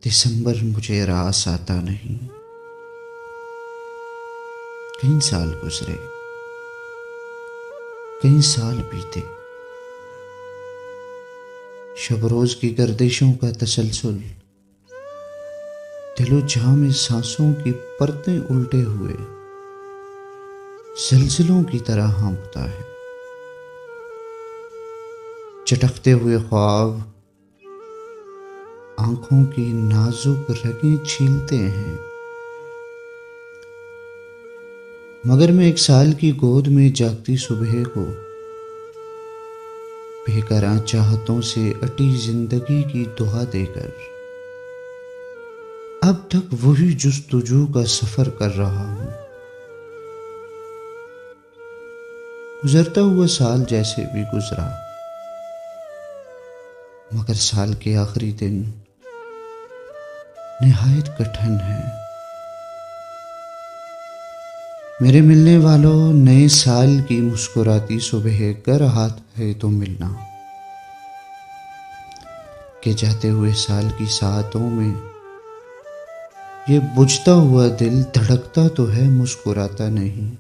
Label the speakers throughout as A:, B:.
A: दिसंबर मुझे रास आता नहीं। कई साल गुजरे, कई साल बीते, शब रोज की गर्दिशों का तसलसल दिलो जहां में सांसों की परतें उल्टे हुए ज़लज़लों की तरह हाँफता है। चटकते हुए ख्वाब आंखों की नाजुक रगें छीलते हैं, मगर मैं एक साल की गोद में जागती सुबह को बेकरां चाहतों से अटी जिंदगी की दुआ देकर अब तक वही जुस्तजू का सफर कर रहा हूं। गुजरता हुआ साल जैसे भी गुजरा, मगर साल के आखिरी दिन निहायत कठिन है। मेरे मिलने वालों, नए साल की मुस्कुराती सुबह कर हाथ है तो मिलना, के जाते हुए साल की सातों में ये बुझता हुआ दिल धड़कता तो है, मुस्कुराता नहीं।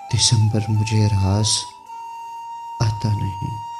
A: दिसंबर मुझे रास आता नहीं।